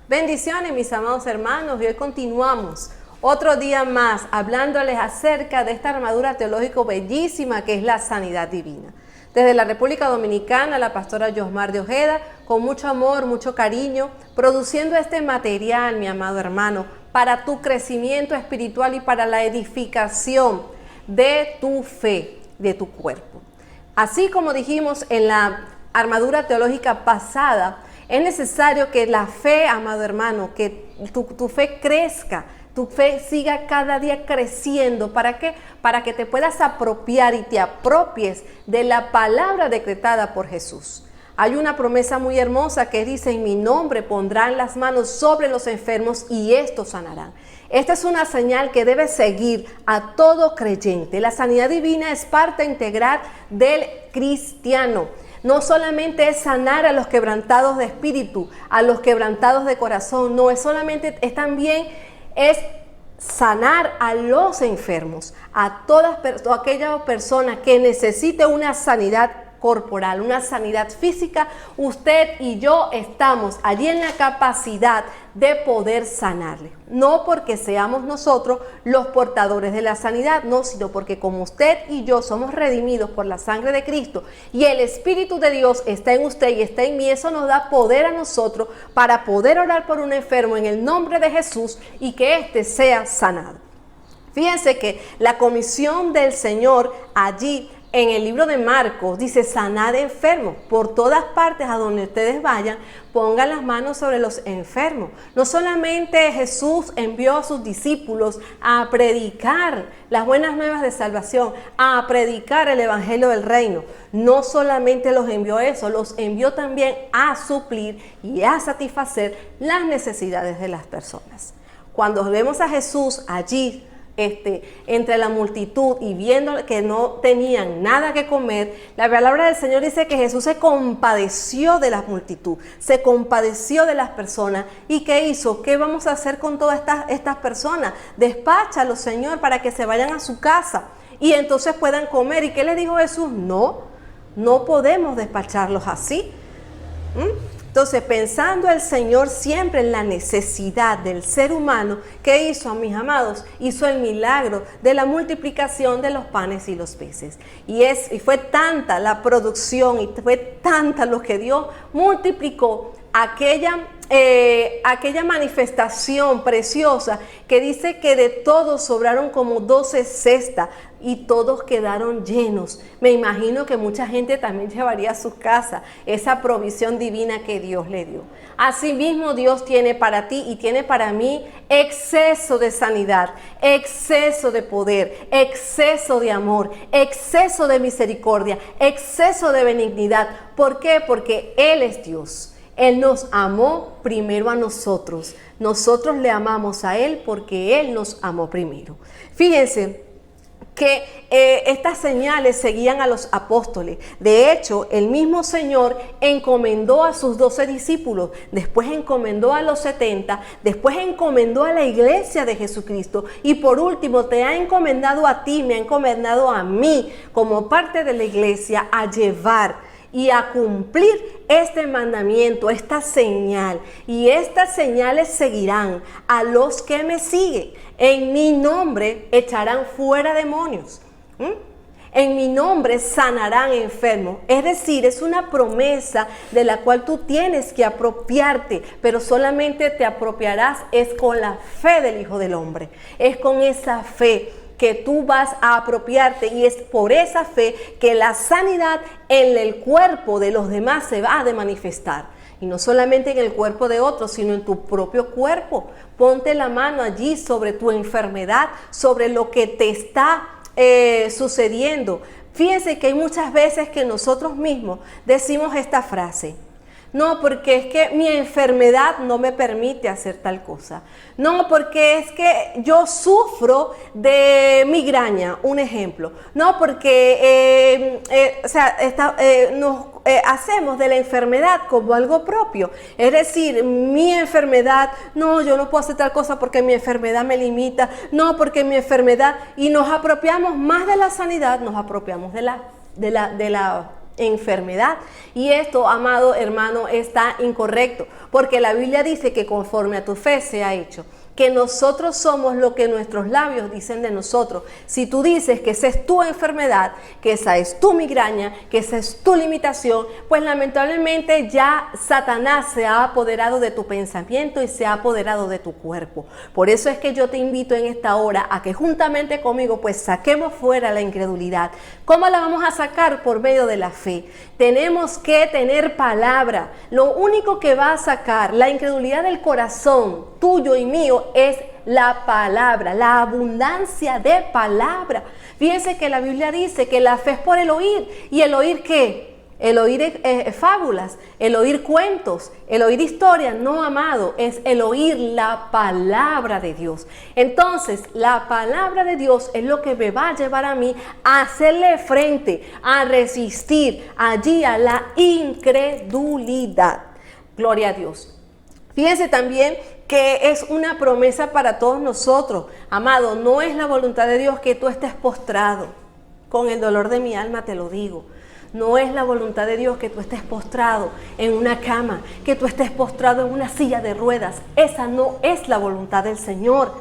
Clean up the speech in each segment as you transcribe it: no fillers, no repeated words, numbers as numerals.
Bendiciones, mis amados hermanos, y hoy continuamos otro día más hablándoles acerca de esta armadura teológica bellísima que es la sanidad divina. Desde la República Dominicana, la pastora Yosmar de Ojeda, con mucho amor, mucho cariño, produciendo este material, mi amado hermano, para tu crecimiento espiritual y para la edificación de tu fe, de tu cuerpo. Así como dijimos en la armadura teológica pasada, es necesario que la fe, amado hermano, que tu fe crezca, tu fe siga cada día creciendo. ¿Para qué? Para que te puedas apropiar y te apropies de la palabra decretada por Jesús. Hay una promesa muy hermosa que dice: en mi nombre pondrán las manos sobre los enfermos y estos sanarán. Esta es una señal que debe seguir a todo creyente. La sanidad divina es parte integral del cristiano. No solamente es sanar a los quebrantados de espíritu, a los quebrantados de corazón, no es solamente, es sanar a los enfermos, a toda aquella persona que necesite una sanidad corporal, una sanidad física. Usted y yo estamos allí en la capacidad de poder sanarle. No porque seamos nosotros los portadores de la sanidad, no, sino porque como usted y yo somos redimidos por la sangre de Cristo y el Espíritu de Dios está en usted y está en mí, eso nos da poder a nosotros para poder orar por un enfermo en el nombre de Jesús y que éste sea sanado. Fíjense que la comisión del Señor allí en el libro de Marcos dice: sanad enfermos. Por todas partes a donde ustedes vayan, pongan las manos sobre los enfermos. No solamente Jesús envió a sus discípulos a predicar las buenas nuevas de salvación, a predicar el evangelio del reino. No solamente los envió eso, los envió también a suplir y a satisfacer las necesidades de las personas. Cuando vemos a Jesús allí, entre la multitud y viendo que no tenían nada que comer, la palabra del Señor dice que Jesús se compadeció de la multitud, se compadeció de las personas. ¿Y qué hizo? ¿Qué vamos a hacer con todas estas personas? Despáchalos, Señor, para que se vayan a su casa y entonces puedan comer. ¿Y qué le dijo Jesús? No podemos despacharlos así. Entonces, pensando el Señor siempre en la necesidad del ser humano, ¿qué hizo, mis amados? Hizo el milagro de la multiplicación de los panes y los peces. Y fue tanta la producción y fue tanta lo que Dios multiplicó aquella manifestación preciosa que dice que de todos sobraron como 12 cestas y todos quedaron llenos. Me imagino que mucha gente también llevaría a su casa esa provisión divina que Dios le dio. Asimismo, Dios tiene para ti y tiene para mí exceso de sanidad, exceso de poder, exceso de amor, exceso de misericordia, exceso de benignidad. ¿Por qué? Porque Él es Dios. Él nos amó primero a nosotros. Nosotros le amamos a Él porque Él nos amó primero. Fíjense que estas señales seguían a los apóstoles. De hecho, el mismo Señor encomendó a sus 12 discípulos, después encomendó a los 70, después encomendó a la iglesia de Jesucristo y por último te ha encomendado a ti, me ha encomendado a mí como parte de la iglesia a llevar y a cumplir este mandamiento, esta señal. Y estas señales seguirán a los que me siguen. En mi nombre echarán fuera demonios. En mi nombre sanarán enfermos. Es decir, es una promesa de la cual tú tienes que apropiarte, pero solamente te apropiarás es con la fe del Hijo del Hombre. Es con esa fe que tú vas a apropiarte y es por esa fe que la sanidad en el cuerpo de los demás se va a manifestar. Y no solamente en el cuerpo de otros, sino en tu propio cuerpo. Ponte la mano allí sobre tu enfermedad, sobre lo que te está sucediendo. Fíjense que hay muchas veces que nosotros mismos decimos esta frase: no, porque es que mi enfermedad no me permite hacer tal cosa. No, porque es que yo sufro de migraña, un ejemplo. No, porque nos hacemos de la enfermedad como algo propio. Es decir, mi enfermedad, no, yo no puedo hacer tal cosa porque mi enfermedad me limita. No, porque mi enfermedad, y nos apropiamos más de la sanidad, nos apropiamos de la enfermedad. Y esto, amado hermano, está incorrecto, porque la Biblia dice que conforme a tu fe se ha hecho, que nosotros somos lo que nuestros labios dicen de nosotros. Si tú dices que esa es tu enfermedad, que esa es tu migraña, que esa es tu limitación, pues lamentablemente ya Satanás se ha apoderado de tu pensamiento y se ha apoderado de tu cuerpo. Por eso es que yo te invito en esta hora a que juntamente conmigo pues saquemos fuera la incredulidad. ¿Cómo la vamos a sacar? Por medio de la fe. Tenemos que tener palabra. Lo único que va a sacar la incredulidad del corazón tuyo y mío es la palabra, la abundancia de palabra. Fíjense que la Biblia dice que la fe es por el oír. ¿Y el oír qué? El oír fábulas, el oír cuentos, el oír historias. No, amado, es el oír la palabra de Dios. Entonces, la palabra de Dios es lo que me va a llevar a mí a hacerle frente, a resistir allí a la incredulidad. Gloria a Dios. Fíjense también que es una promesa para todos nosotros. Amado, no es la voluntad de Dios que tú estés postrado. Con el dolor de mi alma te lo digo. No es la voluntad de Dios que tú estés postrado en una cama, que tú estés postrado en una silla de ruedas. Esa no es la voluntad del Señor.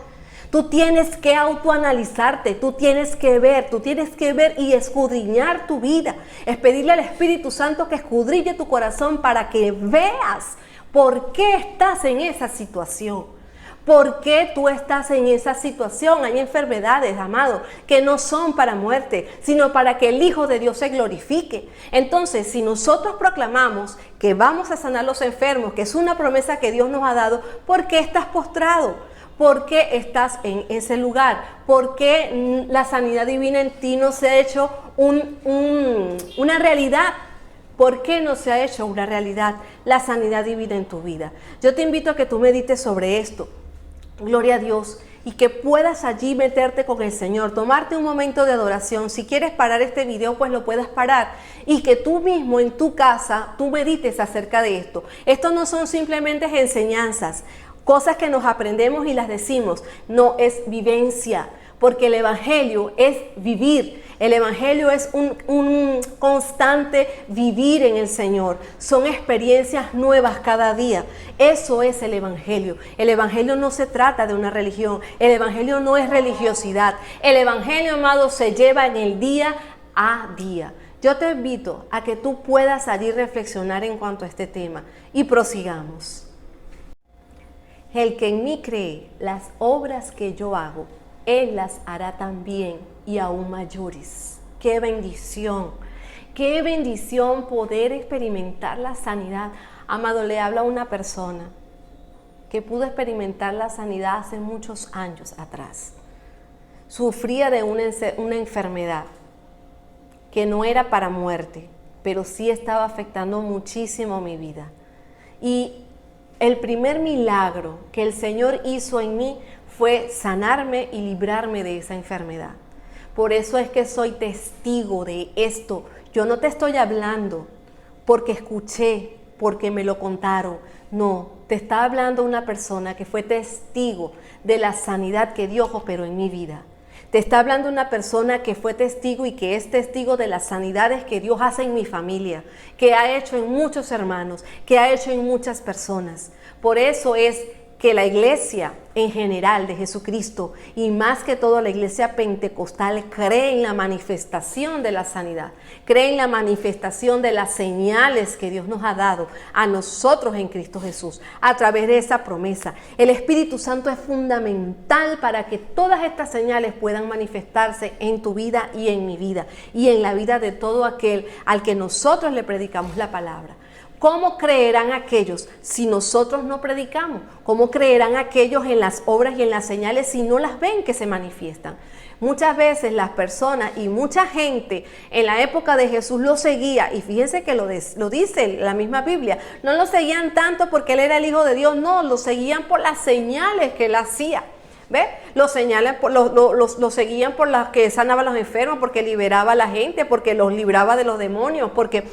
Tú tienes que autoanalizarte, tú tienes que ver y escudriñar tu vida. Es pedirle al Espíritu Santo que escudriñe tu corazón para que veas por qué estás en esa situación. ¿Por qué tú estás en esa situación? Hay enfermedades, amado, que no son para muerte, sino para que el Hijo de Dios se glorifique. Entonces, si nosotros proclamamos que vamos a sanar los enfermos, que es una promesa que Dios nos ha dado, ¿por qué estás postrado? ¿Por qué estás en ese lugar? ¿Por qué la sanidad divina en ti no se ha hecho una realidad? ¿Por qué no se ha hecho una realidad la sanidad divina en tu vida? Yo te invito a que tú medites sobre esto. Gloria a Dios. Y que puedas allí meterte con el Señor, tomarte un momento de adoración. Si quieres parar este video, pues lo puedes parar. Y que tú mismo en tu casa, tú medites acerca de esto. Esto no son simplemente enseñanzas, cosas que nos aprendemos y las decimos. No, es vivencia. Porque el Evangelio es vivir. El Evangelio es un constante vivir en el Señor. Son experiencias nuevas cada día. Eso es el Evangelio. El Evangelio no se trata de una religión. El Evangelio no es religiosidad. El Evangelio, amado, se lleva en el día a día. Yo te invito a que tú puedas allí reflexionar en cuanto a este tema y prosigamos. El que en mí cree, las obras que yo hago, Él las hará también y aún mayores. ¡Qué bendición! ¡Qué bendición poder experimentar la sanidad! Amado, le habla a una persona que pudo experimentar la sanidad hace muchos años atrás. Sufría de una enfermedad que no era para muerte, pero sí estaba afectando muchísimo mi vida. Y el primer milagro que el Señor hizo en mí fue sanarme y librarme de esa enfermedad. Por eso es que soy testigo de esto. Yo no te estoy hablando porque escuché, porque me lo contaron. No, te está hablando una persona que fue testigo de la sanidad que Dios operó en mi vida. Te está hablando una persona que fue testigo y que es testigo de las sanidades que Dios hace en mi familia, que ha hecho en muchos hermanos, que ha hecho en muchas personas. Por eso es que la iglesia en general de Jesucristo y más que todo la iglesia pentecostal cree en la manifestación de la sanidad, cree en la manifestación de las señales que Dios nos ha dado a nosotros en Cristo Jesús a través de esa promesa. El Espíritu Santo es fundamental para que todas estas señales puedan manifestarse en tu vida y en mi vida y en la vida de todo aquel al que nosotros le predicamos la palabra. ¿Cómo creerán aquellos si nosotros no predicamos? ¿Cómo creerán aquellos en las obras y en las señales si no las ven que se manifiestan? Muchas veces las personas y mucha gente en la época de Jesús lo seguía, y fíjense que lo dice la misma Biblia, no lo seguían tanto porque Él era el Hijo de Dios, no, lo seguían por las señales que Él hacía. ¿Ves? Lo seguían por las que sanaba a los enfermos, porque liberaba a la gente, porque los libraba de los demonios, porque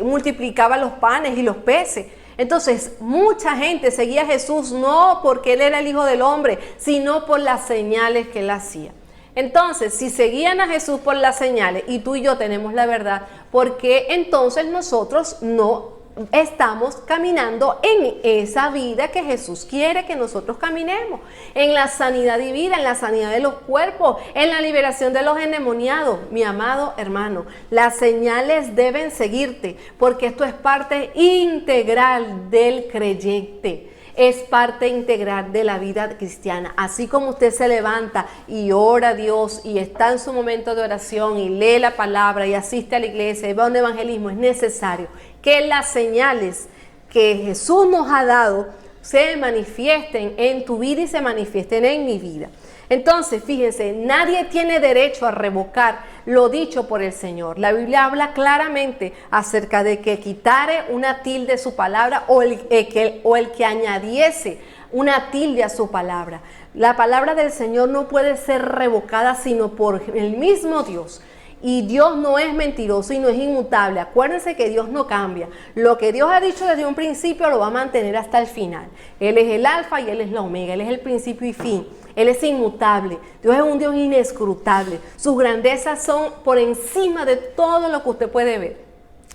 multiplicaba los panes y los peces. Entonces, mucha gente seguía a Jesús no porque Él era el Hijo del Hombre, sino por las señales que Él hacía. Entonces, si seguían a Jesús por las señales y tú y yo tenemos la verdad, ¿por qué entonces nosotros no estamos caminando en esa vida que Jesús quiere que nosotros caminemos? En la sanidad divina, en la sanidad de los cuerpos, en la liberación de los endemoniados. Mi amado hermano, las señales deben seguirte, porque esto es parte integral del creyente. Es parte integral de la vida cristiana. Así como usted se levanta y ora a Dios y está en su momento de oración y lee la palabra y asiste a la iglesia y va a un evangelismo, es necesario que las señales que Jesús nos ha dado se manifiesten en tu vida y se manifiesten en mi vida. Entonces, fíjense, nadie tiene derecho a revocar lo dicho por el Señor. La Biblia habla claramente acerca de que quitare una tilde de su palabra o el que añadiese una tilde a su palabra. La palabra del Señor no puede ser revocada sino por el mismo Dios. Y Dios no es mentiroso y no es inmutable. Acuérdense que Dios no cambia. Lo que Dios ha dicho desde un principio lo va a mantener hasta el final. Él es el alfa y Él es la omega. Él es el principio y fin. Él es inmutable. Dios es un Dios inescrutable. Sus grandezas son por encima de todo lo que usted puede ver.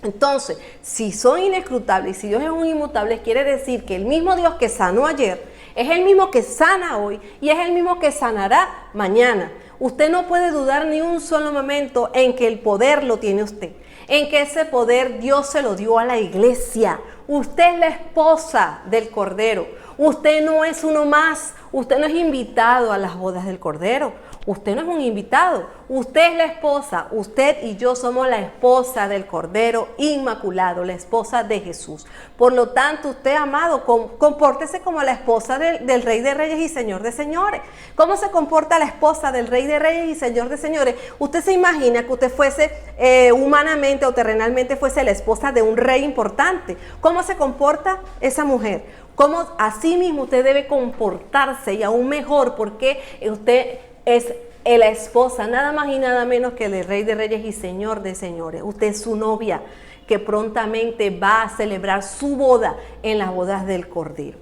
Entonces, si son inescrutables y si Dios es un inmutable, quiere decir que el mismo Dios que sanó ayer es el mismo que sana hoy y es el mismo que sanará mañana. Usted no puede dudar ni un solo momento en que el poder lo tiene usted, en que ese poder Dios se lo dio a la iglesia. Usted es la esposa del Cordero. Usted no es uno más. Usted no es invitado a las bodas del Cordero. Usted no es un invitado. Usted es la esposa. Usted y yo somos la esposa del Cordero Inmaculado, la esposa de Jesús. Por lo tanto, usted, amado, compórtese como la esposa del Rey de Reyes y Señor de Señores. ¿Cómo se comporta la esposa del Rey de Reyes y Señor de Señores? Usted se imagina que usted fuese humanamente o terrenalmente fuese la esposa de un rey importante. ¿Cómo se comporta esa mujer? ¿Cómo así mismo usted debe comportarse y aún mejor porque usted es la esposa nada más y nada menos que del Rey de Reyes y Señor de Señores? Usted es su novia que prontamente va a celebrar su boda en las bodas del Cordero.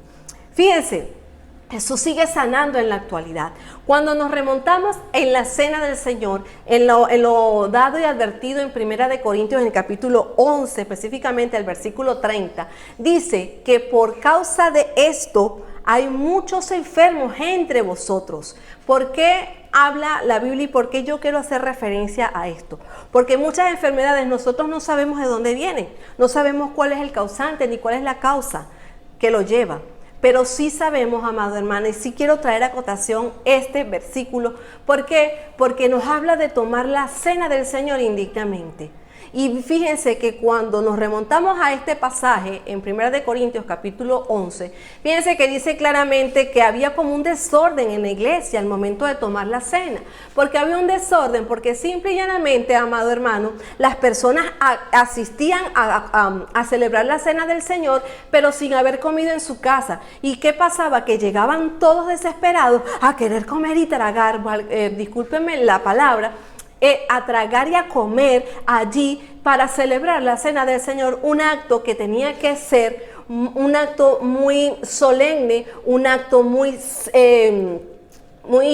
Fíjense, Jesús sigue sanando en la actualidad. Cuando nos remontamos en la cena del Señor, en lo dado y advertido en 1 Corintios, en el capítulo 11, específicamente el versículo 30, dice que por causa de esto hay muchos enfermos entre vosotros. ¿Por qué habla la Biblia y por qué yo quiero hacer referencia a esto? Porque muchas enfermedades nosotros no sabemos de dónde vienen, no sabemos cuál es el causante ni cuál es la causa que lo lleva. Pero sí sabemos, amado hermano, y sí quiero traer a cotación este versículo. ¿Por qué? Porque nos habla de tomar la cena del Señor indignamente. Y fíjense que cuando nos remontamos a este pasaje en 1 Corintios capítulo 11, fíjense que dice claramente que había como un desorden en la iglesia al momento de tomar la cena. Porque había un desorden, porque simple y llanamente, amado hermano, las personas asistían a celebrar la cena del Señor, pero sin haber comido en su casa. ¿Y qué pasaba? Que llegaban todos desesperados a querer comer y tragar, discúlpenme la palabra, a tragar y a comer allí para celebrar la cena del Señor, un acto que tenía que ser un acto muy solemne, un acto muy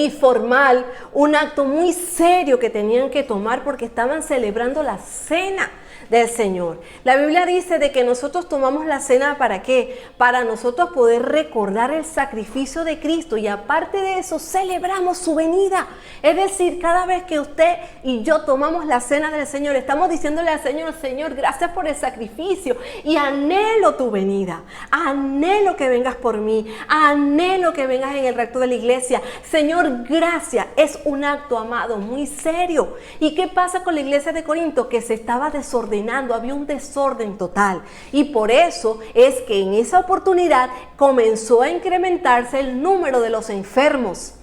formal, un acto muy serio que tenían que tomar porque estaban celebrando la cena del Señor. La Biblia dice de que nosotros tomamos la cena ¿para qué? Para nosotros poder recordar el sacrificio de Cristo y aparte de eso celebramos su venida. Es decir, cada vez que usted y yo tomamos la cena del Señor, estamos diciéndole al Señor: Señor, gracias por el sacrificio y anhelo tu venida, anhelo que vengas por mí, anhelo que vengas en el rapto de la iglesia. Señor, gracias. Es un acto, amado, muy serio. ¿Y qué pasa con la iglesia de Corinto? Que se estaba desordenando, había un desorden total y por eso es que en esa oportunidad comenzó a incrementarse el número de los enfermos.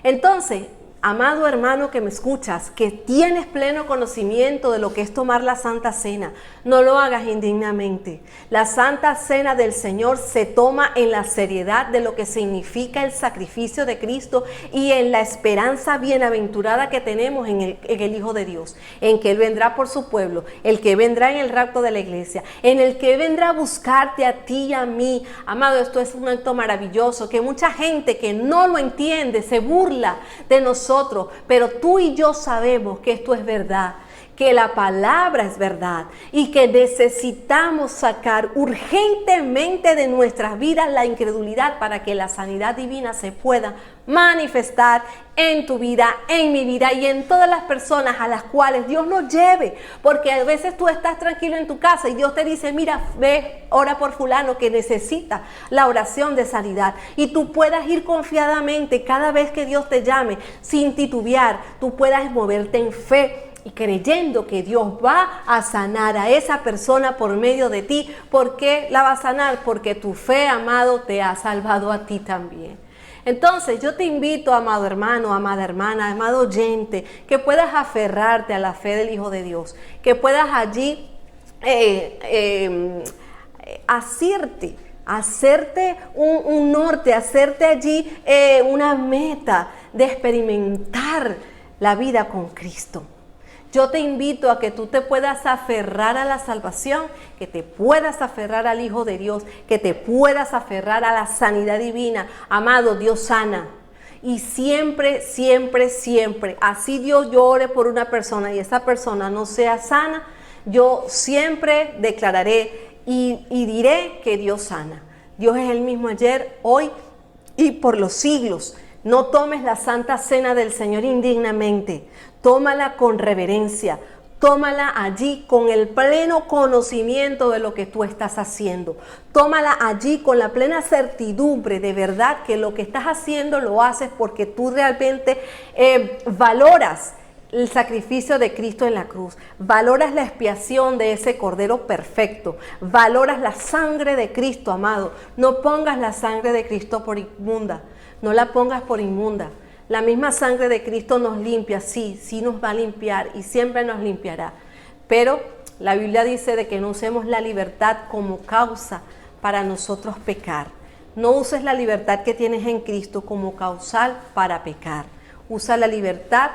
Entonces, amado hermano que me escuchas, que tienes pleno conocimiento de lo que es tomar la Santa Cena, no lo hagas indignamente. La Santa Cena del Señor se toma en la seriedad de lo que significa el sacrificio de Cristo y en la esperanza bienaventurada que tenemos en el Hijo de Dios, en que Él vendrá por su pueblo, el que vendrá en el rapto de la iglesia, en el que vendrá a buscarte a ti y a mí. Amado, esto es un acto maravilloso que mucha gente que no lo entiende se burla de nosotros nosotros, pero tú y yo sabemos que esto es verdad, que la palabra es verdad y que necesitamos sacar urgentemente de nuestras vidas la incredulidad para que la sanidad divina se pueda manifestar en tu vida, en mi vida y en todas las personas a las cuales Dios nos lleve. Porque a veces tú estás tranquilo en tu casa y Dios te dice, mira, ve, ora por fulano que necesita la oración de sanidad. Y tú puedas ir confiadamente cada vez que Dios te llame, sin titubear, tú puedas moverte en fe y creyendo que Dios va a sanar a esa persona por medio de ti. ¿Por qué la va a sanar? Porque tu fe, amado, te ha salvado a ti también. Entonces yo te invito, amado hermano, amada hermana, amado oyente, que puedas aferrarte a la fe del Hijo de Dios, que puedas allí hacerte un norte, hacerte allí una meta de experimentar la vida con Cristo. Yo te invito a que tú te puedas aferrar a la salvación, que te puedas aferrar al Hijo de Dios, que te puedas aferrar a la sanidad divina. Amado, Dios sana. Y siempre, siempre, siempre, así Dios llore por una persona y esa persona no sea sana, yo siempre declararé y diré que Dios sana. Dios es el mismo ayer, hoy y por los siglos. No tomes la santa cena del Señor indignamente. Tómala con reverencia, tómala allí con el pleno conocimiento de lo que tú estás haciendo. Tómala allí con la plena certidumbre de verdad que lo que estás haciendo lo haces porque tú realmente valoras el sacrificio de Cristo en la cruz, valoras la expiación de ese Cordero perfecto, valoras la sangre de Cristo, amado. No pongas la sangre de Cristo por inmunda, no la pongas por inmunda. La misma sangre de Cristo nos limpia, sí nos va a limpiar y siempre nos limpiará. Pero la Biblia dice de que no usemos la libertad como causa para nosotros pecar. No uses la libertad que tienes en Cristo como causal para pecar. Usa la libertad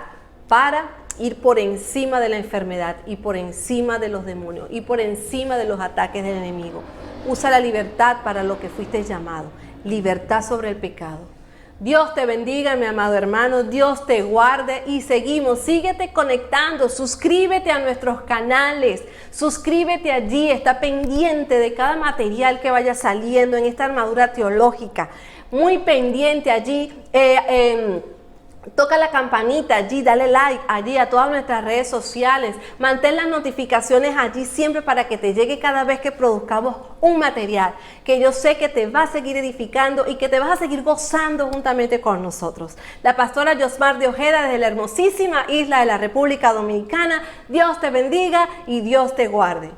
para ir por encima de la enfermedad y por encima de los demonios y por encima de los ataques del enemigo. Usa la libertad para lo que fuiste llamado, libertad sobre el pecado. Dios te bendiga, mi amado hermano, Dios te guarde y seguimos, síguete conectando, suscríbete a nuestros canales, suscríbete allí, está pendiente de cada material que vaya saliendo en esta armadura teológica, muy pendiente allí, toca la campanita allí, dale like allí a todas nuestras redes sociales, mantén las notificaciones allí siempre para que te llegue cada vez que produzcamos un material que yo sé que te va a seguir edificando y que te vas a seguir gozando juntamente con nosotros. La pastora Yosmar de Ojeda desde la hermosísima isla de la República Dominicana. Dios te bendiga y Dios te guarde.